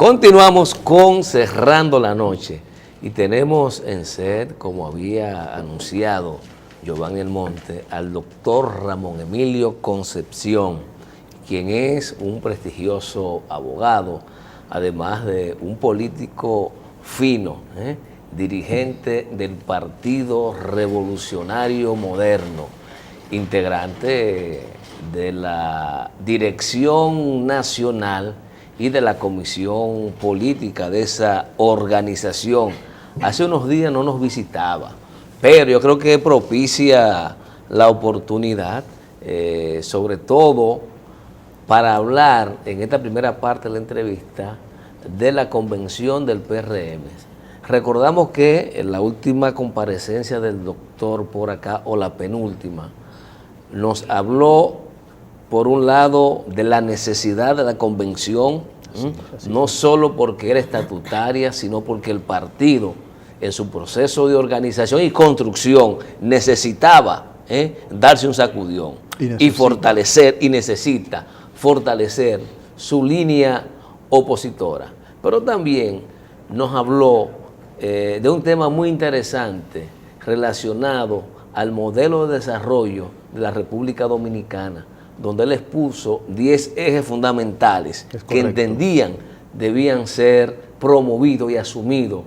Continuamos con Cerrando la Noche y tenemos en set, como había anunciado Giovanni Almonte, al doctor Ramón Emilio Concepción, quien es un prestigioso abogado, además de un político fino, dirigente del Partido Revolucionario Moderno, integrante de la Dirección Nacional y de la Comisión Política de esa organización. Hace unos días no nos visitaba, pero yo creo que propicia la oportunidad, sobre todo para hablar en esta primera parte de la entrevista de la convención del PRM. Recordamos que en la última comparecencia del doctor por acá, o la penúltima, nos habló por un lado de la necesidad de la convención, no solo porque era estatutaria, sino porque el partido en su proceso de organización y construcción necesitaba darse un sacudión y fortalecer, y necesita fortalecer su línea opositora. Pero también nos habló de un tema muy interesante relacionado al modelo de desarrollo de la República Dominicana, donde él expuso 10 ejes fundamentales que entendían debían ser promovidos y asumidos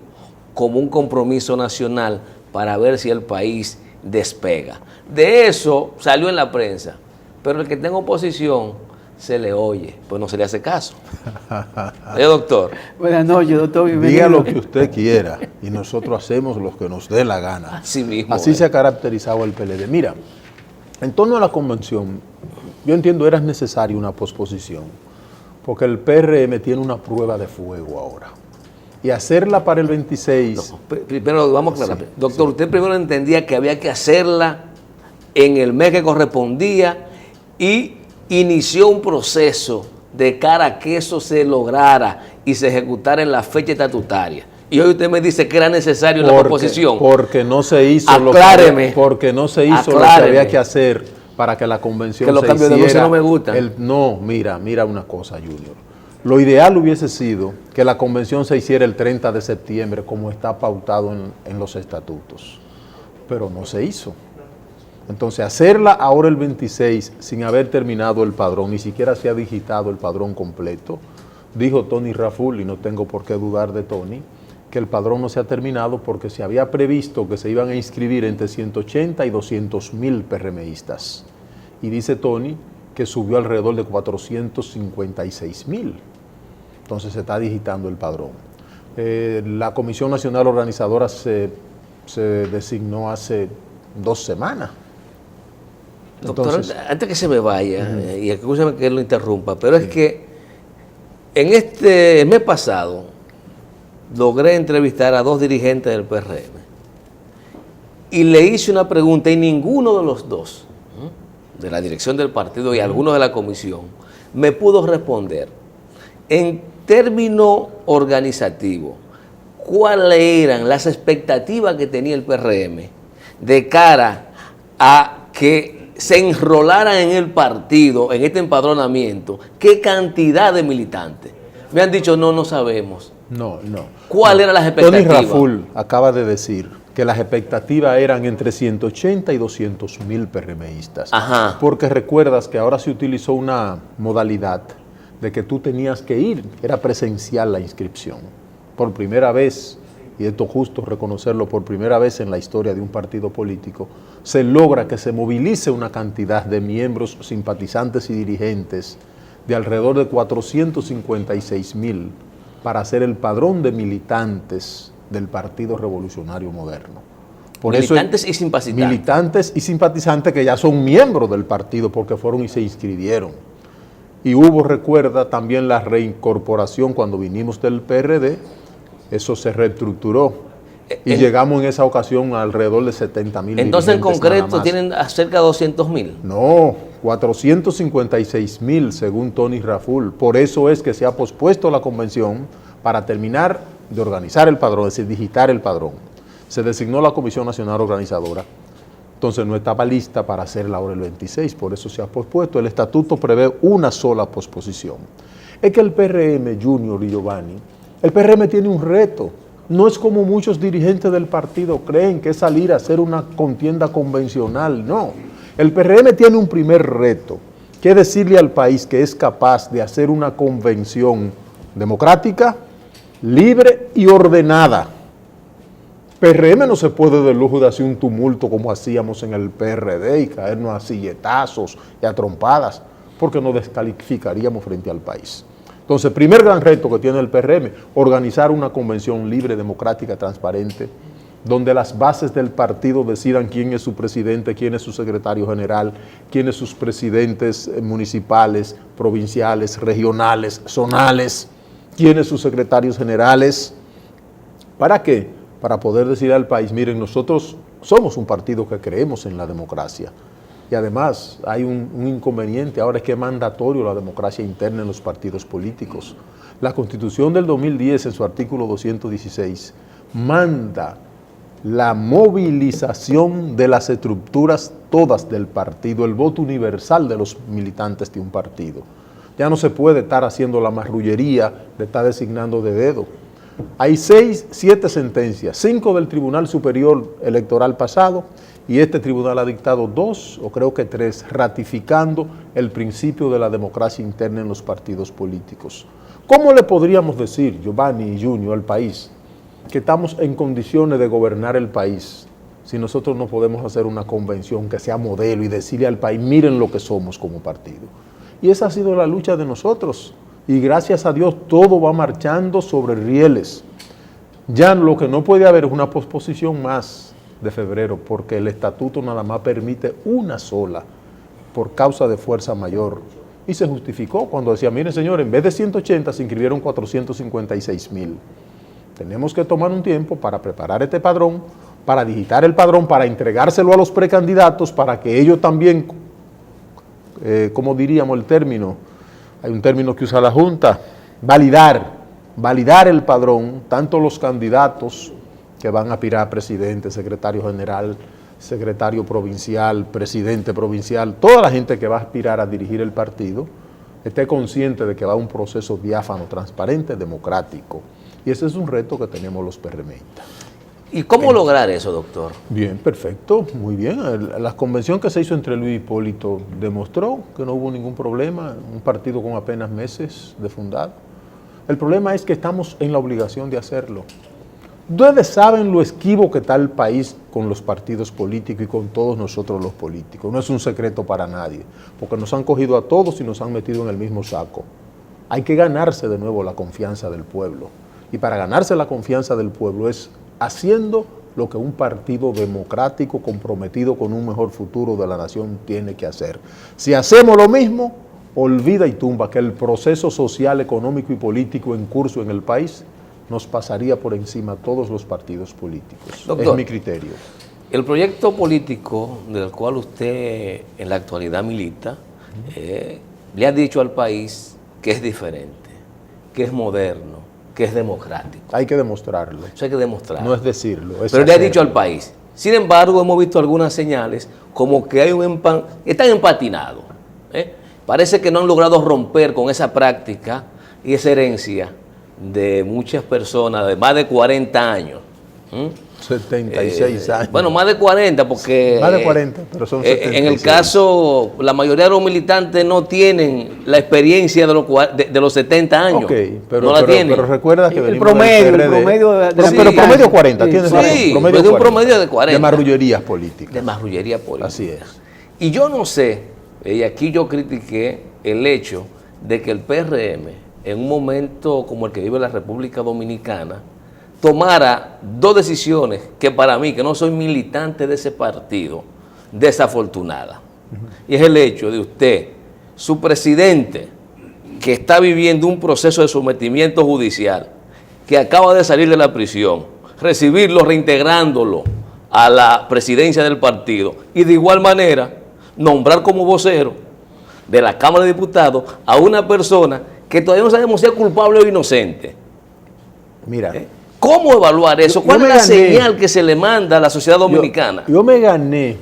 como un compromiso nacional para ver si el país despega. De eso salió en la prensa, pero el que tenga oposición se le oye, pues no se le hace caso. Doctor. Buenas noches, doctor. Bienvenido. Diga lo que usted quiera y nosotros hacemos lo que nos dé la gana. Así mismo. Así se ha caracterizado el PLD. Mira, en torno a la convención, yo entiendo era necesaria una posposición, porque el PRM tiene una prueba de fuego ahora. Y hacerla para el 26... No, primero vamos a aclarar. Sí, doctor, sí. Usted primero entendía que había que hacerla en el mes que correspondía y inició un proceso de cara a que eso se lograra y se ejecutara en la fecha estatutaria. Y hoy usted me dice que era necesario la proposición. Porque no se hizo Acláreme. Porque no se hizo lo que había que hacer para que la convención que los se cambios hiciera. De voz no me gustan. No, mira una cosa, Junior. Lo ideal hubiese sido que la convención se hiciera el 30 de septiembre, como está pautado en los estatutos. Pero no se hizo. Entonces, hacerla ahora el 26 sin haber terminado el padrón, ni siquiera se ha digitado el padrón completo, dijo Tony Raful, y no tengo por qué dudar de Tony, que el padrón no se ha terminado porque se había previsto que se iban a inscribir entre 180 y 200 mil PRMistas. Y dice Tony que subió alrededor de 456 mil. Entonces se está digitando el padrón. La Comisión Nacional Organizadora se designó hace 2 semanas. Doctor, antes que se me vaya, y escúchame que lo interrumpa, pero es que en el mes pasado logré entrevistar a 2 dirigentes del PRM y le hice una pregunta y ninguno de los 2, de la dirección del partido y algunos de la comisión, me pudo responder en términos organizativos cuáles eran las expectativas que tenía el PRM de cara a que se enrolaran en el partido, en este empadronamiento, qué cantidad de militantes. Me han dicho, no sabemos. No. ¿Cuáles eran las expectativas? Tony Raful acaba de decir que las expectativas eran entre 180 y 200 mil PRMistas. Ajá. Porque recuerdas que ahora se utilizó una modalidad de que tú tenías que ir, era presencial la inscripción. Por primera vez, y esto justo reconocerlo, por primera vez en la historia de un partido político, se logra que se movilice una cantidad de miembros, simpatizantes y dirigentes de alrededor de 456 mil para hacer el padrón de militantes del Partido Revolucionario Moderno. Por militantes y simpatizantes. Militantes y simpatizantes que ya son miembros del partido porque fueron y se inscribieron. Y hubo, recuerda, también la reincorporación cuando vinimos del PRD, eso se reestructuró. Y llegamos en esa ocasión a alrededor de 70 mil. Entonces, en concreto, ¿tienen cerca de 200 mil? No, 456 mil, según Tony Raful. Por eso es que se ha pospuesto la convención para terminar de organizar el padrón, es decir, digitar el padrón. Se designó la Comisión Nacional Organizadora. Entonces, no estaba lista para hacerla ahora el 26, por eso se ha pospuesto. El estatuto prevé una sola posposición. Es que el PRM, Junior y Giovanni, el PRM tiene un reto. No es como muchos dirigentes del partido creen que es salir a hacer una contienda convencional, no. El PRM tiene un primer reto, que es decirle al país que es capaz de hacer una convención democrática, libre y ordenada. PRM no se puede de lujo de hacer un tumulto como hacíamos en el PRD y caernos a silletazos y a trompadas, porque nos descalificaríamos frente al país. Entonces, primer gran reto que tiene el PRM, organizar una convención libre, democrática, transparente, donde las bases del partido decidan quién es su presidente, quién es su secretario general, quién es sus presidentes municipales, provinciales, regionales, zonales, quién es sus secretarios generales. ¿Para qué? Para poder decir al país, miren, nosotros somos un partido que creemos en la democracia. Y además hay un inconveniente, ahora es que es mandatorio la democracia interna en los partidos políticos. La Constitución del 2010, en su artículo 216, manda la movilización de las estructuras todas del partido, el voto universal de los militantes de un partido. Ya no se puede estar haciendo la marrullería de estar designando de dedo. Hay 7 sentencias, 5 del Tribunal Superior Electoral pasado, y este tribunal ha dictado 2, o creo que 3, ratificando el principio de la democracia interna en los partidos políticos. ¿Cómo le podríamos decir, Giovanni y Junior, al país, que estamos en condiciones de gobernar el país si nosotros no podemos hacer una convención que sea modelo y decirle al país, miren lo que somos como partido? Y esa ha sido la lucha de nosotros, y gracias a Dios todo va marchando sobre rieles. Ya lo que no puede haber es una posposición más de febrero, porque el estatuto nada más permite una sola por causa de fuerza mayor. Y se justificó cuando decía, miren señores, en vez de 180 se inscribieron 456,000. Tenemos que tomar un tiempo para preparar este padrón, para digitar el padrón, para entregárselo a los precandidatos, para que ellos también, ¿cómo diríamos el término? Hay un término que usa la Junta, validar el padrón, tanto los candidatos que van a aspirar a presidente, secretario general, secretario provincial, presidente provincial, toda la gente que va a aspirar a dirigir el partido, esté consciente de que va a un proceso diáfano, transparente, democrático. Y ese es un reto que tenemos los PRMistas. ¿Y cómo lograr eso, doctor? Bien, perfecto, muy bien. La convención que se hizo entre Luis y Hipólito demostró que no hubo ningún problema, un partido con apenas meses de fundado. El problema es que estamos en la obligación de hacerlo. Ustedes saben lo esquivo que está el país con los partidos políticos y con todos nosotros los políticos. No es un secreto para nadie, porque nos han cogido a todos y nos han metido en el mismo saco. Hay que ganarse de nuevo la confianza del pueblo. Y para ganarse la confianza del pueblo es haciendo lo que un partido democrático comprometido con un mejor futuro de la nación tiene que hacer. Si hacemos lo mismo, olvida y tumba que el proceso social, económico y político en curso en el país nos pasaría por encima a todos los partidos políticos. Doctor, es mi criterio. El proyecto político del cual usted en la actualidad milita, le ha dicho al país que es diferente, que es moderno, que es democrático. Hay que demostrarlo. Eso hay que demostrarlo. No es decirlo, es pero le ha hacerlo. dicho al país. Sin embargo, hemos visto algunas señales como que hay están empatinados. Parece que no han logrado romper con esa práctica y esa herencia de muchas personas de más de 40 años. 76 años. Bueno, más de 40 porque... Más de 40, pero son 76. En el caso, la mayoría de los militantes no tienen la experiencia de los 70 años. Ok, no la tienen. Pero recuerda que el promedio de sí, pero promedio 40, sí, tienes sí, razón. Promedio de un promedio de 40. De marrullerías políticas. De marrullería política. Así es. Y yo no sé, y aquí yo critiqué el hecho de que el PRM, en un momento como el que vive la República Dominicana, tomara dos decisiones que para mí, que no soy militante de ese partido, desafortunadas. Y es el hecho de usted, su presidente, que está viviendo un proceso de sometimiento judicial, que acaba de salir de la prisión, recibirlo reintegrándolo a la presidencia del partido y de igual manera nombrar como vocero de la Cámara de Diputados a una persona que todavía no sabemos si es culpable o inocente. Mira. ¿Cómo evaluar eso? ¿Cuál es la señal que se le manda a la sociedad dominicana? Yo me gané,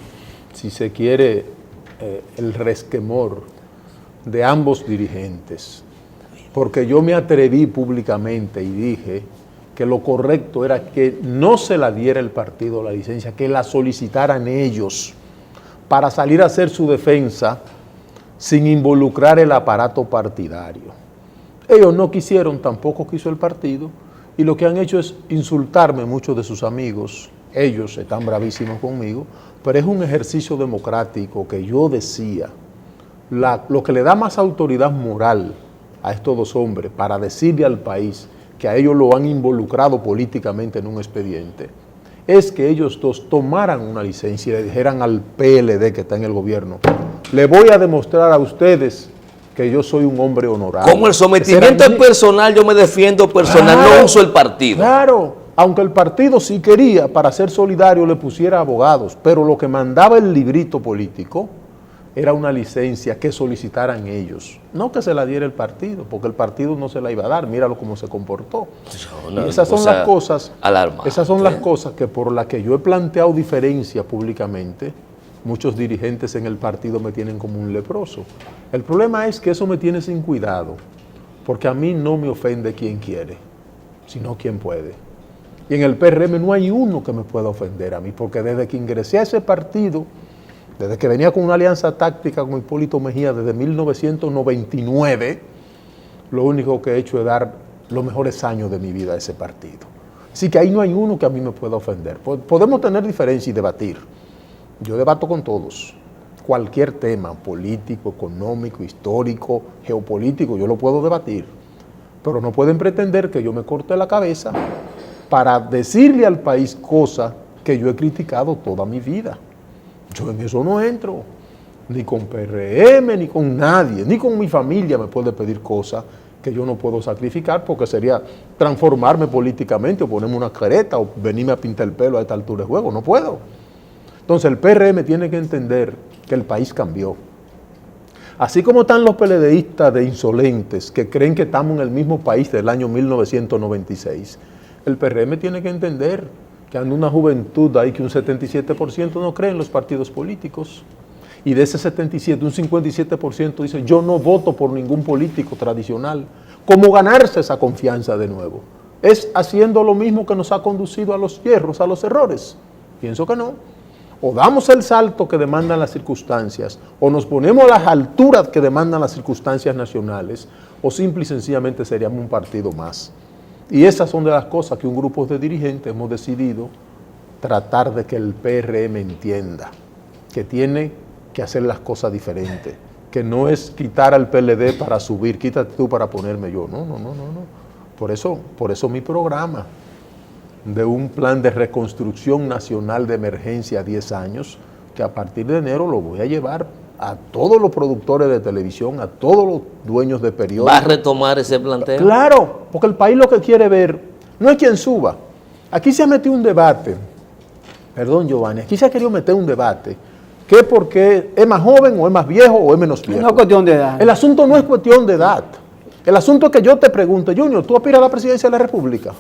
si se quiere, el resquemor de ambos dirigentes. porque yo me atreví públicamente y dije que lo correcto era que no se la diera el partido la licencia, que la solicitaran ellos para salir a hacer su defensa sin involucrar el aparato partidario. Ellos no quisieron, tampoco quiso el partido, y lo que han hecho es insultarme muchos de sus amigos. Ellos están bravísimos conmigo, pero es un ejercicio democrático que yo decía, lo que le da más autoridad moral a estos dos hombres para decirle al país que a ellos lo han involucrado políticamente en un expediente, es que ellos dos tomaran una licencia y le dijeran al PLD que está en el gobierno, le voy a demostrar a ustedes que yo soy un hombre honorable. Como el sometimiento es personal, yo me defiendo personal, claro, no uso el partido. Claro, aunque el partido sí quería, para ser solidario, le pusiera abogados, pero lo que mandaba el librito político era una licencia que solicitaran ellos, no que se la diera el partido, porque el partido no se la iba a dar, míralo cómo se comportó. Y esas son las cosas, esas son las cosas que por las que yo he planteado diferencias públicamente, muchos dirigentes en el partido me tienen como un leproso. El problema es que eso me tiene sin cuidado, porque a mí no me ofende quien quiere, sino quien puede. Y en el PRM no hay uno que me pueda ofender a mí, porque desde que ingresé a ese partido, desde que venía con una alianza táctica con Hipólito Mejía desde 1999, lo único que he hecho es dar los mejores años de mi vida a ese partido. Así que ahí no hay uno que a mí me pueda ofender. Podemos tener diferencias y debatir. Yo debato con todos. Cualquier tema político, económico, histórico, geopolítico, yo lo puedo debatir. Pero no pueden pretender que yo me corte la cabeza para decirle al país cosas que yo he criticado toda mi vida. Yo en eso no entro, ni con PRM, ni con nadie, ni con mi familia me puede pedir cosas que yo no puedo sacrificar, porque sería transformarme políticamente o ponerme una careta o venirme a pintar el pelo a esta altura de juego. No puedo. Entonces el PRM tiene que entender que el país cambió. Así como están los PLDistas de insolentes que creen que estamos en el mismo país del año 1996, el PRM tiene que entender que anda una juventud ahí que un 77% no cree en los partidos políticos. Y de ese 77, un 57% dice, yo no voto por ningún político tradicional. ¿Cómo ganarse esa confianza de nuevo? ¿Es haciendo lo mismo que nos ha conducido a los hierros, a los errores? Pienso que no. O damos el salto que demandan las circunstancias, o nos ponemos a las alturas que demandan las circunstancias nacionales, o simple y sencillamente seríamos un partido más. Y esas son de las cosas que un grupo de dirigentes hemos decidido tratar de que el PRM entienda, que tiene que hacer las cosas diferentes, que no es quitar al PLD para subir, quítate tú para ponerme yo, no. Por eso mi programa de un plan de reconstrucción nacional de emergencia a 10 años, que a partir de enero lo voy a llevar a todos los productores de televisión, a todos los dueños de periódicos. ¿Va a retomar ese planteo? Claro, porque el país lo que quiere ver no es quien suba. Aquí se ha metido un debate, perdón Giovanni, aquí se ha querido meter un debate, que porque es más joven o es más viejo o es menos viejo. No es cuestión de edad. El asunto no es cuestión de edad. El asunto es que yo te pregunto, Junior, ¿tú aspiras a la presidencia de la República?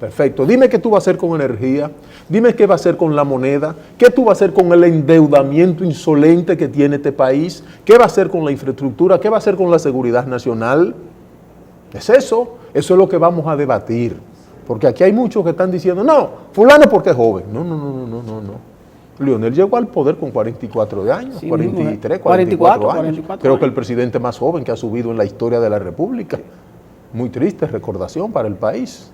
Perfecto. Dime qué tú vas a hacer con energía, dime qué va a hacer con la moneda, qué tú vas a hacer con el endeudamiento insolente que tiene este país, qué va a hacer con la infraestructura, qué va a hacer con la seguridad nacional. Es eso es lo que vamos a debatir. Porque aquí hay muchos que están diciendo, no, fulano porque es joven. No. Leonel llegó al poder con 44 años, sí, 43, 44 años. 44 Creo que el presidente más joven que ha subido en la historia de la República. Muy triste recordación para el país.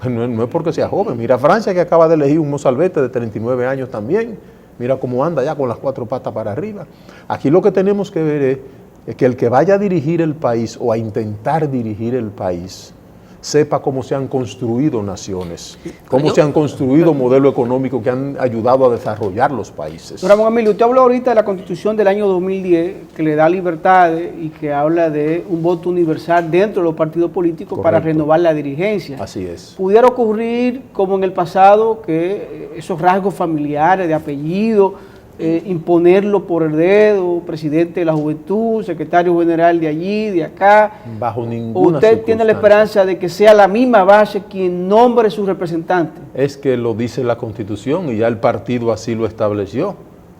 No es porque sea joven. Mira Francia, que acaba de elegir un mozalbete de 39 años también. Mira cómo anda ya con las 4 patas para arriba. Aquí lo que tenemos que ver es que el que vaya a dirigir el país o a intentar dirigir el país sepa cómo se han construido naciones, cómo se han construido modelos económicos que han ayudado a desarrollar los países. Don Ramón Emilio, usted habló ahorita de la Constitución del año 2010, que le da libertades y que habla de un voto universal dentro de los partidos políticos. Correcto. Para renovar la dirigencia. Así es. ¿Pudiera ocurrir, como en el pasado, que esos rasgos familiares de apellido, imponerlo por el dedo, presidente de la juventud, secretario general de allí, de acá? Bajo ninguna ¿Usted tiene la esperanza de que sea la misma base quien nombre su representante? Es que lo dice la Constitución y ya el partido así lo estableció.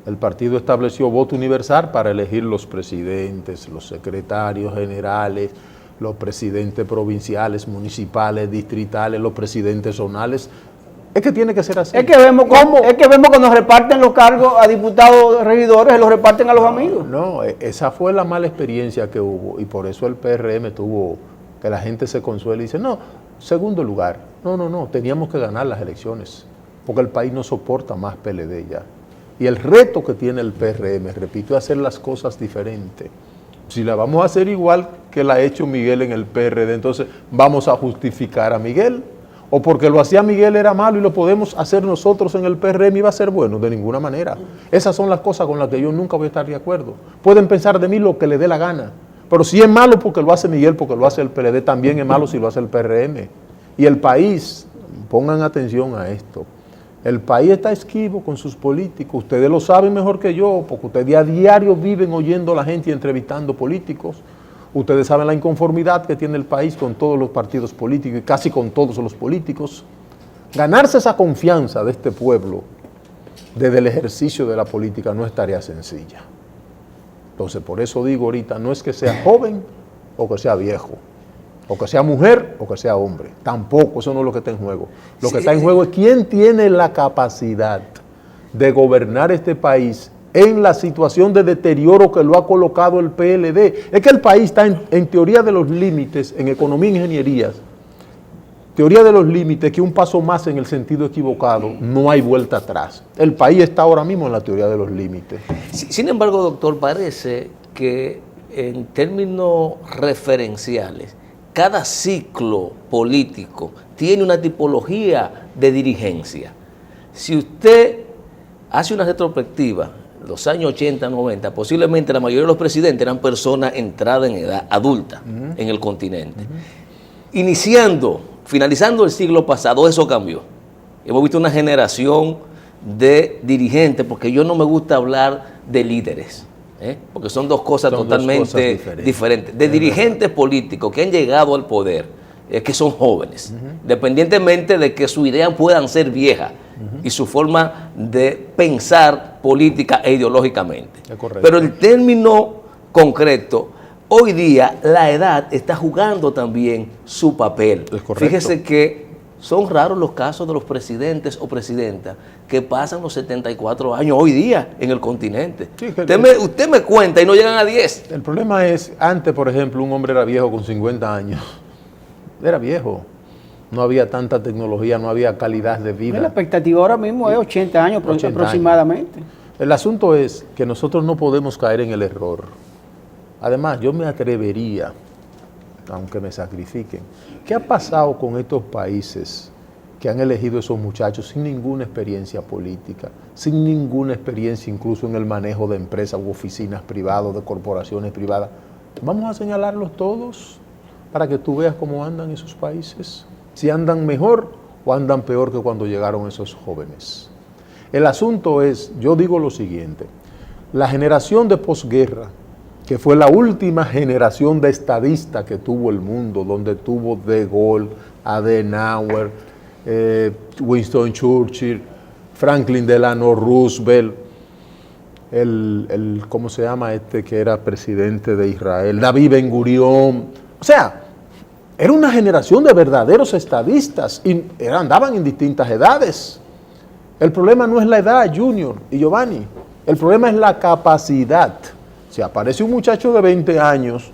El partido estableció voto universal para elegir los presidentes, los secretarios generales, los presidentes provinciales, municipales, distritales, los presidentes zonales. Es que tiene que ser así. Es que vemos cuando reparten los cargos a diputados, regidores, se los reparten a los amigos. No, esa fue la mala experiencia que hubo y por eso el PRM tuvo que la gente se consuele y dice, no, segundo lugar. No, teníamos que ganar las elecciones porque el país no soporta más PLD ya. Y el reto que tiene el PRM, repito, es hacer las cosas diferentes. Si la vamos a hacer igual que la ha hecho Miguel en el PRD, entonces vamos a justificar a Miguel. O porque lo hacía Miguel era malo y lo podemos hacer nosotros en el PRM y va a ser bueno, de ninguna manera. Esas son las cosas con las que yo nunca voy a estar de acuerdo. Pueden pensar de mí lo que le dé la gana, pero si es malo porque lo hace Miguel, porque lo hace el PLD, también es malo si lo hace el PRM. Y el país, pongan atención a esto, el país está esquivo con sus políticos, ustedes lo saben mejor que yo, porque ustedes a diario viven oyendo a la gente y entrevistando políticos. Ustedes saben la inconformidad que tiene el país con todos los partidos políticos y casi con todos los políticos. Ganarse esa confianza de este pueblo desde el ejercicio de la política no es tarea sencilla. Entonces, por eso digo ahorita, no es que sea joven o que sea viejo, o que sea mujer o que sea hombre. Tampoco, eso no es lo que está en juego. Lo que está en juego es quién tiene la capacidad de gobernar este país en la situación de deterioro que lo ha colocado el PLD. Es que el país está en teoría de los límites, en economía e ingeniería, teoría de los límites, que un paso más en el sentido equivocado, no hay vuelta atrás. El país está ahora mismo en la teoría de los límites. Sin embargo, doctor, parece que en términos referenciales, cada ciclo político tiene una tipología de dirigencia. Si usted hace una retrospectiva, los años 80, 90, posiblemente la mayoría de los presidentes eran personas entradas en edad adulta en el continente. Finalizando el siglo pasado, eso cambió. Hemos visto una generación de dirigentes, porque yo no me gusta hablar de líderes, porque son dos cosas totalmente diferentes. De dirigentes políticos que han llegado al poder, que son jóvenes, independientemente de que sus ideas puedan ser viejas, y su forma de pensar política e ideológicamente. Pero el término concreto, hoy día la edad está jugando también su papel. Fíjese que son raros los casos de los presidentes o presidentas que pasan los 74 años hoy día en el continente. Sí, usted me cuenta y no llegan a 10. El problema es, antes, por ejemplo, un hombre era viejo con 50 años. Era viejo. No había tanta tecnología, no había calidad de vida. La expectativa ahora mismo es 80 años aproximadamente. El asunto es que nosotros no podemos caer en el error. Además, yo me atrevería, aunque me sacrifiquen, ¿qué ha pasado con estos países que han elegido esos muchachos sin ninguna experiencia política, sin ninguna experiencia incluso en el manejo de empresas u oficinas privadas, de corporaciones privadas? Vamos a señalarlos todos para que tú veas cómo andan esos países. Si andan mejor o andan peor que cuando llegaron esos jóvenes. El asunto es, yo digo lo siguiente, la generación de posguerra, que fue la última generación de estadistas que tuvo el mundo, donde tuvo De Gaulle, Adenauer, Winston Churchill, Franklin Delano Roosevelt, ¿cómo se llama este que era presidente de Israel? David Ben Gurión. O sea, era una generación de verdaderos estadistas y andaban en distintas edades. El problema no es la edad, Junior y Giovanni. El problema es la capacidad. Si aparece un muchacho de 20 años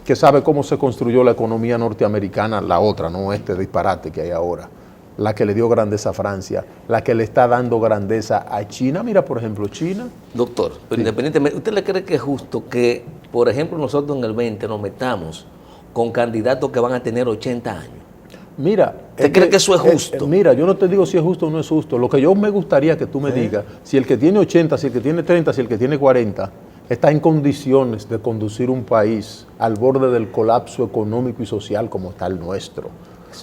que sabe cómo se construyó la economía norteamericana, la otra, no este disparate que hay ahora, la que le dio grandeza a Francia, la que le está dando grandeza a China. Mira, por ejemplo, China. Doctor, pero independientemente, ¿usted le cree que es justo que, por ejemplo, nosotros en el 20 nos metamos con candidatos que van a tener 80 años? Mira, ¿usted cree que eso es justo? Mira, yo no te digo si es justo o no es justo. Lo que yo me gustaría que tú me digas, si el que tiene 80, si el que tiene 30, si el que tiene 40, está en condiciones de conducir un país al borde del colapso económico y social como está el nuestro.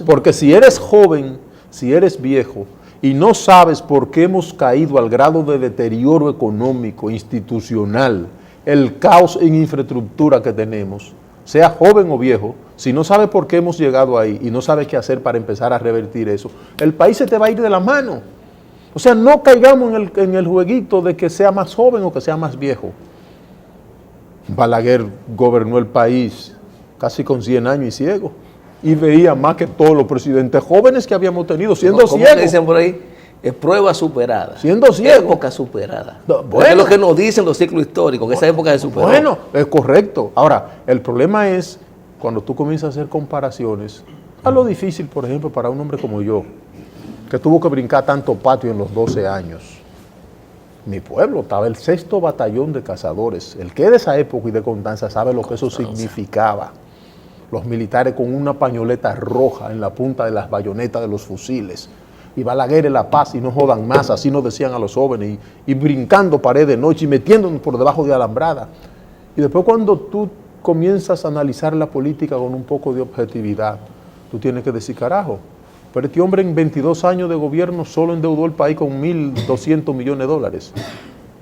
Porque si eres joven, si eres viejo y no sabes por qué hemos caído al grado de deterioro económico, institucional, el caos en infraestructura que tenemos, sea joven o viejo, si no sabes por qué hemos llegado ahí y no sabes qué hacer para empezar a revertir eso, el país se te va a ir de la mano. O sea, no caigamos en el jueguito de que sea más joven o que sea más viejo. Balaguer gobernó el país casi con 100 años y ciego, y veía más que todos los presidentes jóvenes que habíamos tenido, siendo ¿Cómo ciego. le dicen por ahí? Es prueba superada. Siendo ciego. Época superada. No, Porque es lo que nos dicen los ciclos históricos, que esa época se superó. Bueno, es correcto. Ahora, el problema es cuando tú comienzas a hacer comparaciones, a lo difícil, por ejemplo, para un hombre como yo, que tuvo que brincar tanto patio en los 12 años. Mi pueblo estaba el 6º batallón de cazadores. El que es de esa época y de Constanza sabe lo que eso significaba. Los militares con una pañoleta roja en la punta de las bayonetas de los fusiles. Y Balaguer en La Paz y no jodan más, así nos decían a los jóvenes, y brincando pared de noche y metiéndonos por debajo de alambrada. Y después cuando tú comienzas a analizar la política con un poco de objetividad, tú tienes que decir, carajo, pero este hombre en 22 años de gobierno solo endeudó el país con 1.200 millones de dólares.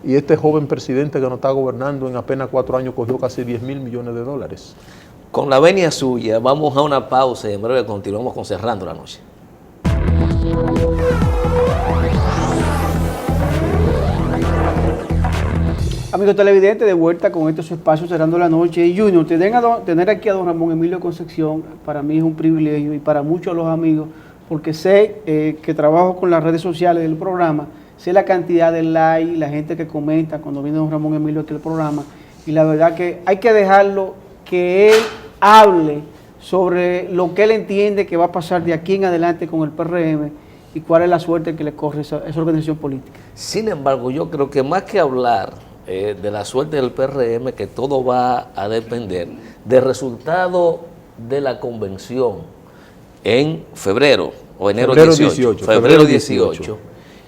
Y este joven presidente que no está gobernando en apenas 4 años cogió casi 10.000 millones de dólares. Con la venia suya, vamos a una pausa y en breve continuamos con Cerrando la Noche. Amigos televidentes, de vuelta con estos espacios Cerrando la Noche. Y Junior, tener aquí a don Ramón Emilio Concepción, para mí es un privilegio y para muchos de los amigos, porque sé que trabajo con las redes sociales del programa, sé la cantidad de likes, la gente que comenta cuando viene don Ramón Emilio aquí al programa, y la verdad que hay que dejarlo que él hable sobre lo que él entiende que va a pasar de aquí en adelante con el PRM y cuál es la suerte que le corre esa organización política. Sin embargo, yo creo que más que hablar de la suerte del PRM, que todo va a depender del resultado de la convención en febrero o enero 18, febrero 18,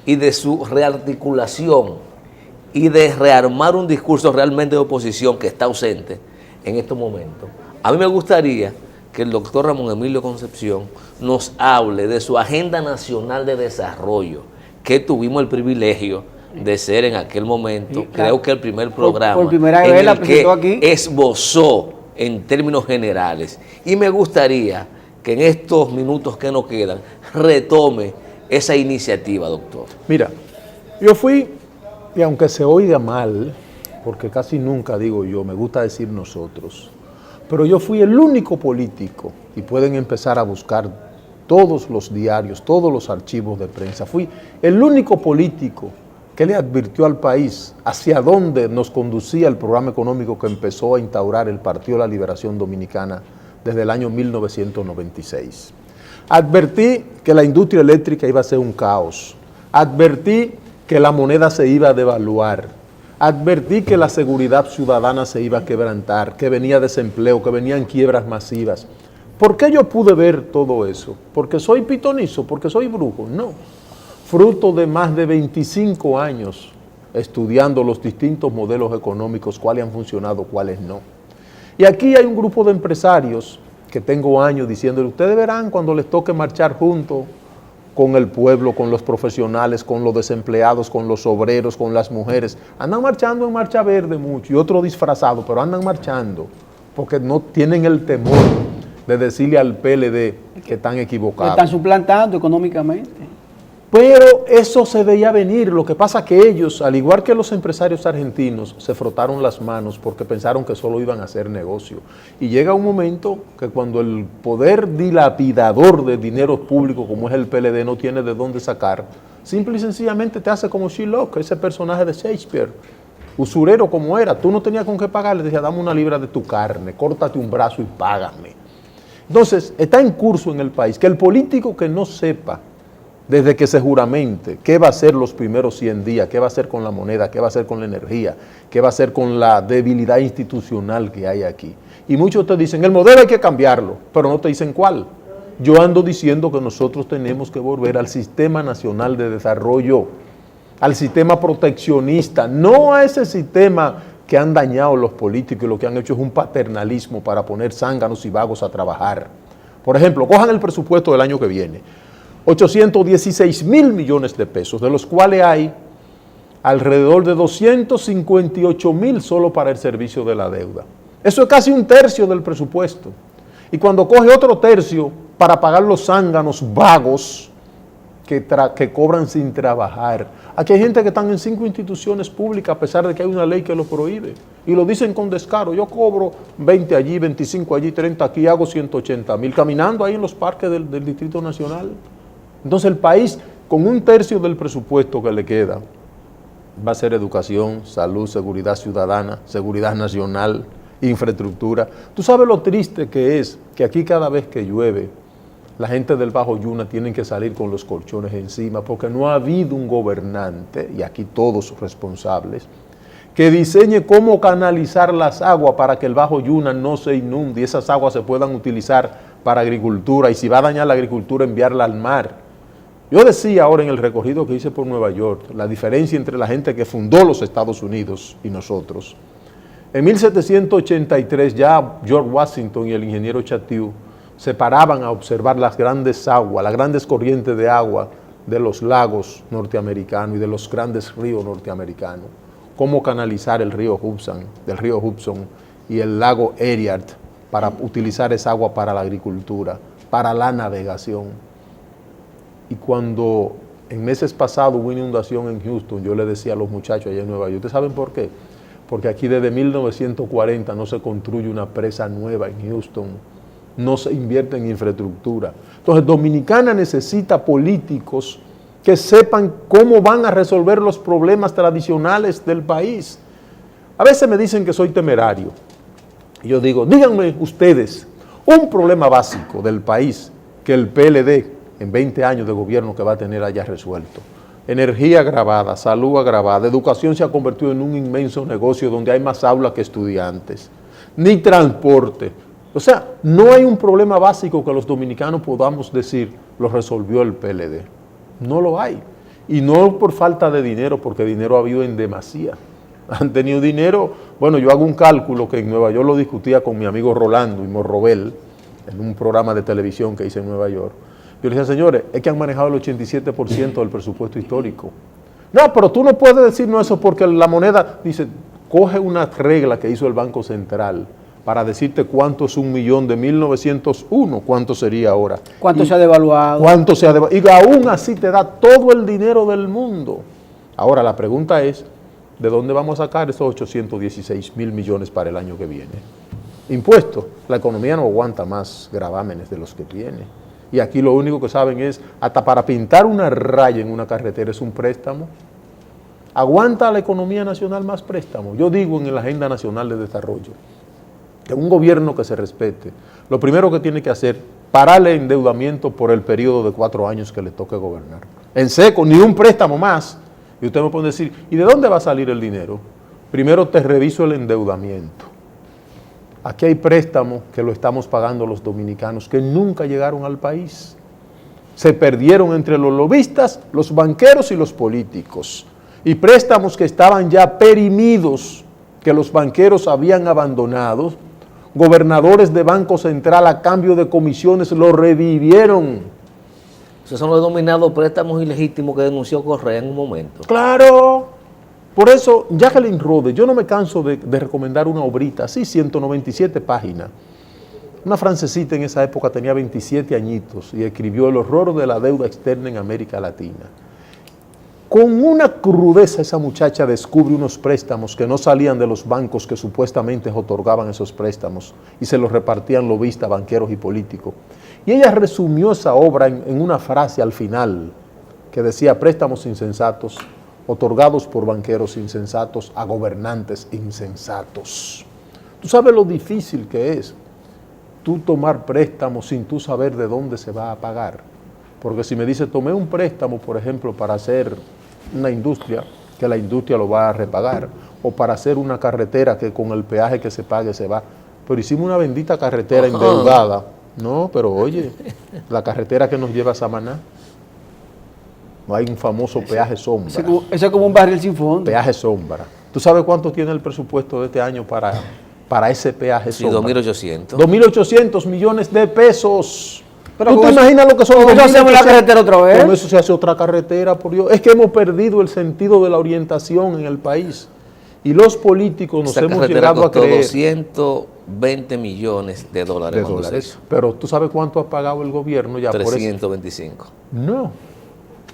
y de su rearticulación y de rearmar un discurso realmente de oposición que está ausente en estos momentos. A mí me gustaría que el doctor Ramón Emilio Concepción nos hable de su agenda nacional de desarrollo, que tuvimos el privilegio de ser en aquel momento, sí, claro, creo que el primer programa por primera vez la presentó aquí, esbozó en términos generales. Y me gustaría que en estos minutos que nos quedan retome esa iniciativa, doctor. Mira, yo fui, y aunque se oiga mal, porque casi nunca digo yo, me gusta decir nosotros, pero yo fui el único político, y pueden empezar a buscar todos los diarios, todos los archivos de prensa, fui el único político que le advirtió al país hacia dónde nos conducía el programa económico que empezó a instaurar el Partido de la Liberación Dominicana desde el año 1996. Advertí que la industria eléctrica iba a ser un caos, advertí que la moneda se iba a devaluar, advertí que la seguridad ciudadana se iba a quebrantar, que venía desempleo, que venían quiebras masivas. ¿Por qué yo pude ver todo eso? ¿Porque soy pitonizo? ¿Porque soy brujo? No. Fruto de más de 25 años estudiando los distintos modelos económicos, cuáles han funcionado, cuáles no. Y aquí hay un grupo de empresarios que tengo años diciéndole, ustedes verán cuando les toque marchar juntos con el pueblo, con los profesionales, con los desempleados, con los obreros, con las mujeres. Andan marchando en marcha verde mucho y otro disfrazado, pero andan marchando porque no tienen el temor de decirle al PLD que están equivocados. Están suplantando económicamente. Pero eso se veía venir. Lo que pasa es que ellos, al igual que los empresarios argentinos, se frotaron las manos porque pensaron que solo iban a hacer negocio. Y llega un momento que cuando el poder dilapidador de dinero público, como es el PLD, no tiene de dónde sacar, simple y sencillamente te hace como Shylock, ese personaje de Shakespeare, usurero como era. Tú no tenías con qué pagarle, decía, dame una libra de tu carne, córtate un brazo y págame. Entonces, está en curso en el país que el político que no sepa desde que se juramente qué va a hacer los primeros 100 días, qué va a hacer con la moneda, qué va a hacer con la energía, qué va a hacer con la debilidad institucional que hay aquí. Y muchos te dicen, el modelo hay que cambiarlo, pero no te dicen cuál. Yo ando diciendo que nosotros tenemos que volver al Sistema Nacional de Desarrollo, al sistema proteccionista, no a ese sistema que han dañado los políticos y lo que han hecho es un paternalismo para poner zánganos y vagos a trabajar. Por ejemplo, cojan el presupuesto del año que viene. 816.000 millones de pesos, de los cuales hay alrededor de 258.000 solo para el servicio de la deuda. Eso es casi un tercio del presupuesto. Y cuando coge otro tercio para pagar los zánganos vagos que cobran sin trabajar. Aquí hay gente que están en 5 instituciones públicas a pesar de que hay una ley que lo prohíbe. Y lo dicen con descaro. Yo cobro 20 allí, 25 allí, 30 aquí, hago 180,000, caminando ahí en los parques del Distrito Nacional. Entonces el país, con 1/3 del presupuesto que le queda, va a ser educación, salud, seguridad ciudadana, seguridad nacional, infraestructura. Tú sabes lo triste que es que aquí cada vez que llueve, la gente del Bajo Yuna tienen que salir con los colchones encima porque no ha habido un gobernante, y aquí todos responsables, que diseñe cómo canalizar las aguas para que el Bajo Yuna no se inunde y esas aguas se puedan utilizar para agricultura, y si va a dañar la agricultura, enviarla al mar. Yo decía ahora en el recorrido que hice por Nueva York, la diferencia entre la gente que fundó los Estados Unidos y nosotros. En 1783 ya George Washington y el ingeniero Chatieu se paraban a observar las grandes aguas, las grandes corrientes de agua de los lagos norteamericanos y de los grandes ríos norteamericanos, cómo canalizar el río Hudson y el lago Erie para utilizar esa agua para la agricultura, para la navegación. Y cuando en meses pasados hubo inundación en Houston, yo le decía a los muchachos allá en Nueva York, ¿ustedes saben por qué? Porque aquí desde 1940 no se construye una presa nueva en Houston, no se invierte en infraestructura. Entonces, Dominicana necesita políticos que sepan cómo van a resolver los problemas tradicionales del país. A veces me dicen que soy temerario. Y yo digo, díganme ustedes, un problema básico del país que el PLD en 20 años de gobierno que va a tener haya resuelto. Energía agravada, salud agravada, educación se ha convertido en un inmenso negocio donde hay más aulas que estudiantes, ni transporte. O sea, no hay un problema básico que los dominicanos podamos decir, lo resolvió el PLD. No lo hay. Y no por falta de dinero, porque dinero ha habido en demasía. Han tenido dinero, bueno, yo hago un cálculo que en Nueva York lo discutía con mi amigo Rolando y Morrobel, en un programa de televisión que hice en Nueva York. Yo le decía, señores, es que han manejado el 87% del presupuesto histórico. No, pero tú no puedes decirnos eso porque la moneda, dice, coge una regla que hizo el Banco Central para decirte cuánto es 1.000.000 de 1901, cuánto sería ahora. ¿Cuánto se ha devaluado? ¿Cuánto se ha devaluado? Y aún así te da todo el dinero del mundo. Ahora la pregunta es, ¿de dónde vamos a sacar esos 816 mil millones para el año que viene? Impuestos. La economía no aguanta más gravámenes de los que tiene. Y aquí lo único que saben es, hasta para pintar una raya en una carretera es un préstamo. ¿Aguanta la economía nacional más préstamo? Yo digo en la Agenda Nacional de Desarrollo, que un gobierno que se respete, lo primero que tiene que hacer, pararle el endeudamiento por el periodo de 4 años que le toque gobernar. En seco, ni un préstamo más. Y usted me puede decir, ¿y de dónde va a salir el dinero? Primero te reviso el endeudamiento. Aquí hay préstamos que lo estamos pagando los dominicanos que nunca llegaron al país. Se perdieron entre los lobistas, los banqueros y los políticos. Y préstamos que estaban ya perimidos, que los banqueros habían abandonado. Gobernadores de Banco Central a cambio de comisiones lo revivieron. Esos son los denominados préstamos ilegítimos que denunció Correa en un momento. ¡Claro! Por eso, Jacqueline Rhodes, yo no me canso de recomendar una obrita, sí, 197 páginas. Una francesita en esa época tenía 27 añitos y escribió El horror de la deuda externa en América Latina. Con una crudeza esa muchacha descubre unos préstamos que no salían de los bancos que supuestamente otorgaban esos préstamos y se los repartían lobistas, banqueros y políticos. Y ella resumió esa obra en una frase al final que decía, préstamos insensatos otorgados por banqueros insensatos a gobernantes insensatos. Tú sabes lo difícil que es tú tomar préstamos sin tú saber de dónde se va a pagar. Porque si me dice, tomé un préstamo, por ejemplo, para hacer una industria, que la industria lo va a repagar, o para hacer una carretera que con el peaje que se pague se va. Pero hicimos una bendita carretera endeudada. No, pero oye, la carretera que nos lleva a Samaná, no hay un famoso peaje sombra. Eso es como un barril sin fondo. Peaje sombra. ¿Tú sabes cuánto tiene el presupuesto de este año para ese peaje sombra? Sí, 2.800. 2.800 millones de pesos. Pero ¿tú te imaginas lo que son? ¿Cómo hacemos la carretera otra vez? Con eso se hace otra carretera, por Dios. Es que hemos perdido el sentido de la orientación en el país. Y los políticos nos hemos llegado a creer. 220 millones de dólares. Pero ¿tú sabes cuánto ha pagado el gobierno ya 325. por eso? No.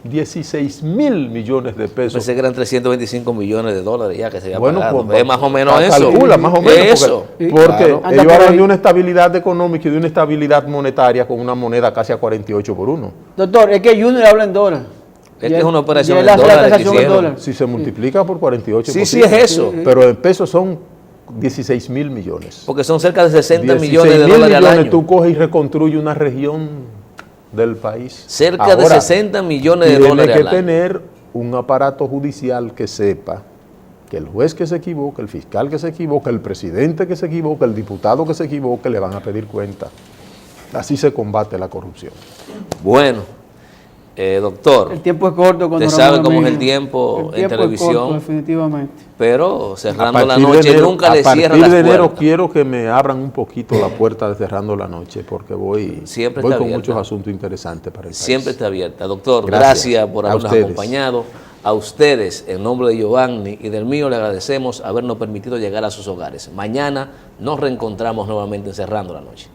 16.000 millones de pesos. Pensé que eran 325 millones de dólares ya que se había Bueno, pagado. pues, Es más o menos eso. calcula, más o menos. Eso. Porque Claro. Anda ellos por hablan ahí. de una estabilidad económica y de una estabilidad monetaria con una moneda casi a 48 por 1. Doctor, es que Junior habla en dólares. Es que es una operación Y en él hace la dólares que tasación en hicieron. dólares. Si se multiplica por 48 Sí, sí, es eso. Pero en pesos son 16.000 millones. Porque son cerca de 60 millones de 16.000 dólares al millones año. tú coges y reconstruyes una región del país. Cerca de 60 millones de dólares Tiene al que año. tener un aparato judicial que sepa que el juez que se equivoque, el fiscal que se equivoque, el presidente que se equivoque, el diputado que se equivoque, le van a pedir cuenta. Así se combate la corrupción. Bueno, doctor, El tiempo es corto. Cuando usted sabe Ramón cómo es Emilio. el tiempo en tiempo es televisión, corto, definitivamente. pero A cerrando la partir de noche enero- nunca le A partir cierran las de enero puertas. quiero que me abran un poquito la puerta de cerrando la noche porque voy Siempre con está abierta. muchos asuntos interesantes para el país. Siempre está abierta. Doctor, Gracias. gracias por A habernos ustedes. acompañado. A ustedes, en nombre de Giovanni y del mío, le agradecemos habernos permitido llegar a sus hogares. Mañana nos reencontramos nuevamente en Cerrando la Noche.